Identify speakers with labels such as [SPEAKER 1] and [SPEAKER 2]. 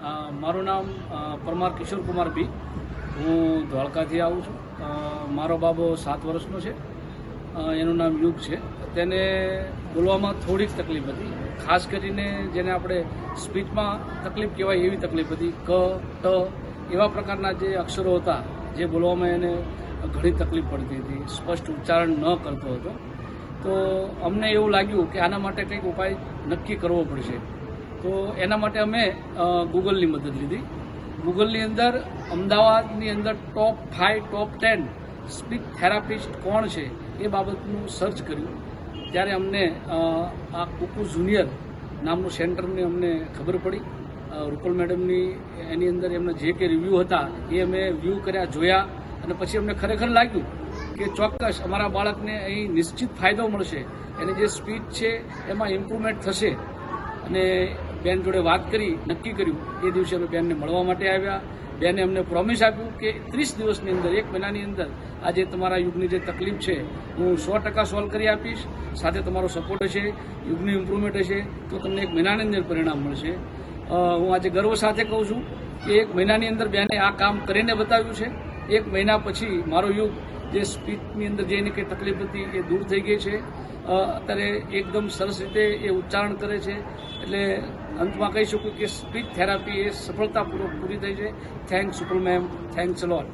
[SPEAKER 1] મારું નામ પરમાર કિશોર કુમાર બી. હું ધોળકાથી આવું છું. મારો બાબો 7 વર્ષનો છે. એનું નામ યુગ છે. તેને બોલવામાં થોડીક તકલીફ હતી, ખાસ કરીને જેને આપણે સ્પીચમાં તકલીફ કહેવાય એવી તકલીફ હતી. ક, ટ એવા પ્રકારના જે અક્ષરો હતા જે બોલવામાં એને ઘણી તકલીફ પડતી હતી, સ્પષ્ટ ઉચ્ચારણ ન કરતો હતો. તો અમને એવું લાગ્યું કે આના માટે કંઈક ઉપાય નક્કી કરવો પડશે. તો એના માટે અમે ગૂગલની મદદ લીધી. ગૂગલની અંદર અમદાવાદની અંદર ટોપ 5, ટોપ 10 સ્પીચ થેરાપિસ્ટ કોણ છે એ બાબતનું સર્ચ કર્યું. ત્યારે અમને આ કુકુ જુનિયર નામનું સેન્ટરની અમને ખબર પડી. રૂપલ મેડમની એની અંદર એમના જે કે રિવ્યૂ હતા એ અમે વ્યૂ કર્યા, જોયા, અને પછી અમને ખરેખર લાગ્યું કે ચોક્કસ અમારા બાળકને અહીં નિશ્ચિત ફાયદો મળશે. એની જે સ્પીચ છે એમાં ઇમ્પ્રુવમેન્ટ થશે. અને બેન જોડે વાત કરી, નક્કી કર્યું. એ દિવસે અમે બેનને મળવા માટે આવ્યા. બેને અમને પ્રોમિસ આપ્યું કે 30 દિવસની અંદર, 1 મહિનાની અંદર આજે તમારા યુગની જે તકલીફ છે હું 100% સોલ્વ કરી આપીશ. સાથે તમારો સપોર્ટ હશે, યુગની ઇમ્પ્રુવમેન્ટ હશે તો તમને 1 મહિનાની અંદર પરિણામ મળશે. હું આજે ગર્વ સાથે કહું છું કે 1 મહિનાની અંદર બેને આ કામ કરીને બતાવ્યું છે. 1 મહિના પછી મારો યુગ જે સ્પીચની અંદર જે એની કંઈ તકલીફ હતી એ દૂર થઈ ગઈ છે. અત્યારે એકદમ સરસ રીતે એ ઉચ્ચારણ કરે છે. એટલે અંતમાં કહી શકું કે સ્પીચ થેરાપી એ સફળતાપૂર્વક પૂરી થઈ છે. થેન્ક્સ સુપર મેમ, થેન્ક્સ અ લોટ.